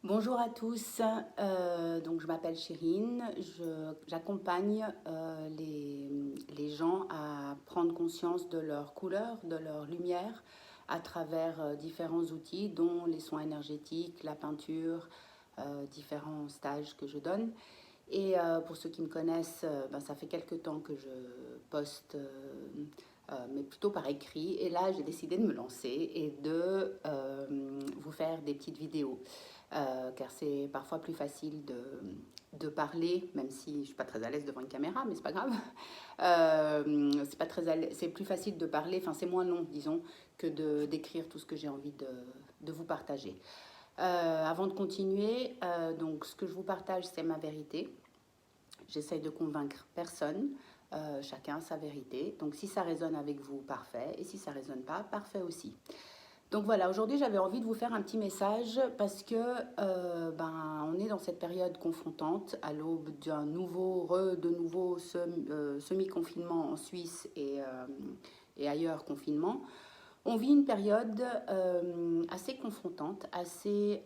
Bonjour à tous, donc je m'appelle Chérine, j'accompagne les gens à prendre conscience de leur couleur, de leur lumière à travers différents outils dont les soins énergétiques, la peinture, différents stages que je donne. Et pour ceux qui me connaissent, ben, ça fait quelques temps que je poste, mais plutôt par écrit. Et là, j'ai décidé de me lancer et de vous faire des petites vidéos. Car c'est parfois plus facile de parler, même si je ne suis pas très à l'aise devant une caméra, mais c'est pas grave. C'est plus facile de parler, enfin c'est moins long, disons, que d'écrire tout ce que j'ai envie de vous partager. Avant de continuer, donc ce que je vous partage, c'est ma vérité. J'essaye de convaincre personne, chacun sa vérité. Donc si ça résonne avec vous, parfait. Et si ça résonne pas, parfait aussi. Donc voilà, aujourd'hui j'avais envie de vous faire un petit message parce que on est dans cette période confrontante à l'aube d'un de nouveau semi-confinement en Suisse et ailleurs confinement. On vit une période assez confrontante, assez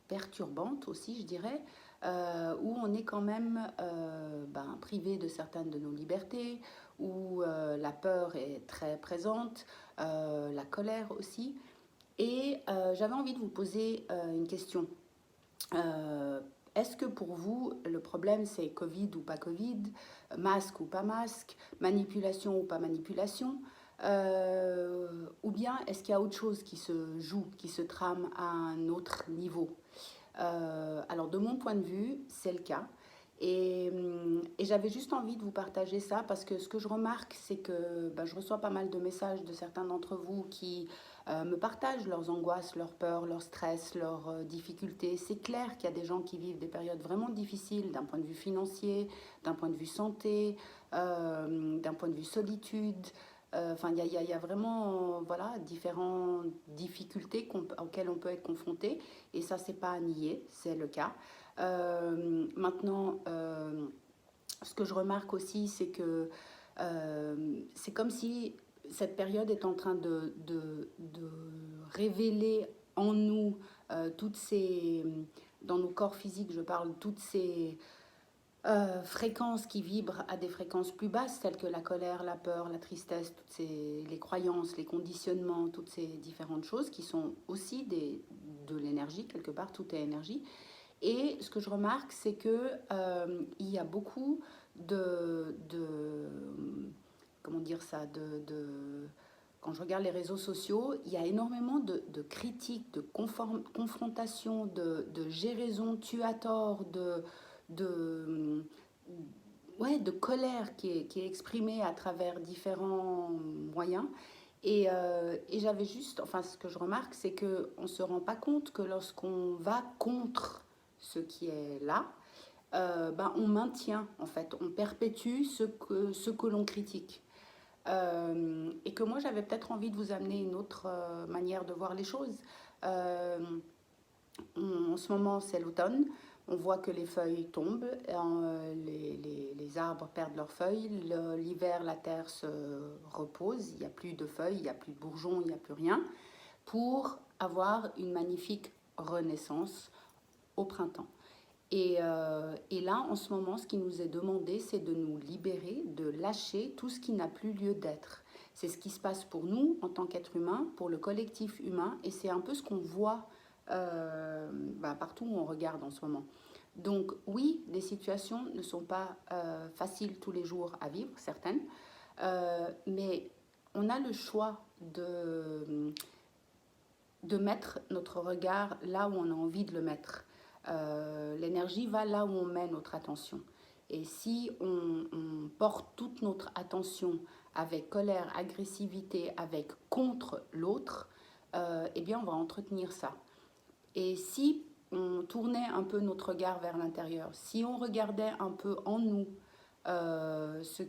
perturbante aussi, je dirais, où on est quand même privé de certaines de nos libertés, où la peur est très présente, la colère aussi. Et j'avais envie de vous poser une question. Euh, Est-ce que pour vous, le problème c'est Covid ou pas Covid, masque ou pas masque, manipulation ou pas manipulation, ou bien est-ce qu'il y a autre chose qui se joue, qui se trame à un autre niveau? Alors de mon point de vue, c'est le cas. Et j'avais juste envie de vous partager ça parce que ce que je remarque, c'est que je reçois pas mal de messages de certains d'entre vous qui me partagent leurs angoisses, leurs peurs, leurs stress, leurs difficultés. C'est clair qu'il y a des gens qui vivent des périodes vraiment difficiles d'un point de vue financier, d'un point de vue santé, d'un point de vue solitude. Enfin, il y a vraiment voilà, différentes difficultés auxquelles on peut être confronté. Et ça, c'est pas à nier, c'est le cas. Maintenant, ce que je remarque aussi, c'est que c'est comme si cette période est en train de révéler en nous toutes ces, dans nos corps physiques, je parle, toutes ces fréquences qui vibrent à des fréquences plus basses, telles que la colère, la peur, la tristesse, les croyances, les conditionnements, toutes ces différentes choses qui sont aussi de l'énergie, quelque part, tout est énergie. Et ce que je remarque, c'est que il y a beaucoup de comment dire ça, quand je regarde les réseaux sociaux, il y a énormément de critiques, de confrontations, de j'ai raison, tu as tort, de, ouais, de colère qui est exprimée à travers différents moyens. Et j'avais juste, enfin ce que je remarque, c'est qu'on ne se rend pas compte que lorsqu'on va contre ce qui est là, on maintient en fait, on perpétue ce que l'on critique. Et que moi j'avais peut-être envie de vous amener une autre manière de voir les choses. Euh, En ce moment c'est l'automne, on voit que les feuilles tombent, les arbres perdent leurs feuilles, l'hiver la terre se repose, il n'y a plus de feuilles, il n'y a plus de bourgeons, il n'y a plus rien, pour avoir une magnifique renaissance au printemps. Et là, en ce moment, ce qui nous est demandé, c'est de nous libérer, de lâcher tout ce qui n'a plus lieu d'être. C'est ce qui se passe pour nous en tant qu'être humain, pour le collectif humain, et c'est un peu ce qu'on voit partout où on regarde en ce moment. Donc oui, les situations ne sont pas faciles tous les jours à vivre, certaines, mais on a le choix de mettre notre regard là où on a envie de le mettre. L'énergie va là où on met notre attention. Et si on porte toute notre attention avec colère, agressivité, avec contre l'autre, eh bien on va entretenir ça. Et si on tournait un peu notre regard vers l'intérieur, si on regardait un peu en nous ce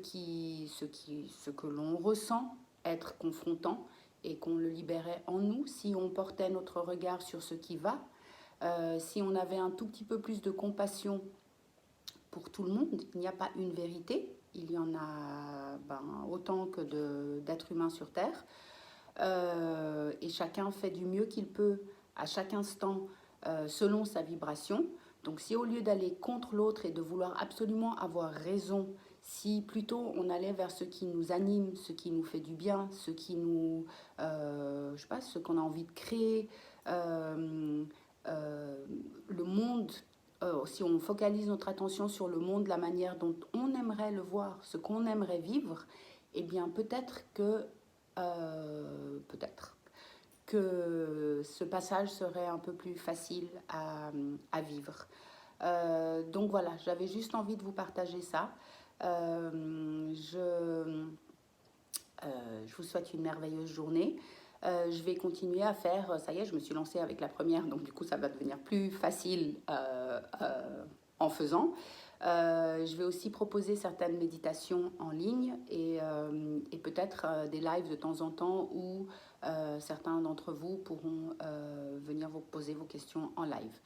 que l'on ressent être confrontant et qu'on le libérait en nous, si on portait notre regard sur ce qui va, si on avait un tout petit peu plus de compassion pour tout le monde, il n'y a pas une vérité, il y en a autant que d'êtres humains sur Terre, et chacun fait du mieux qu'il peut à chaque instant selon sa vibration. Donc si au lieu d'aller contre l'autre et de vouloir absolument avoir raison, si plutôt on allait vers ce qui nous anime, ce qui nous fait du bien, ce qui nous, je sais pas, ce qu'on a envie de créer, le monde, si on focalise notre attention sur le monde, la manière dont on aimerait le voir, ce qu'on aimerait vivre, eh bien peut-être que ce passage serait un peu plus facile à vivre. Donc voilà, j'avais juste envie de vous partager ça. Je vous souhaite une merveilleuse journée. Je vais continuer à faire, ça y est, je me suis lancée avec la première, donc du coup ça va devenir plus facile en faisant. Je vais aussi proposer certaines méditations en ligne et peut-être des lives de temps en temps où certains d'entre vous pourront venir vous poser vos questions en live.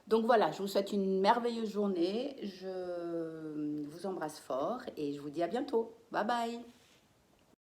Donc voilà, je vous souhaite une merveilleuse journée, je vous embrasse fort et je vous dis à bientôt. Bye bye!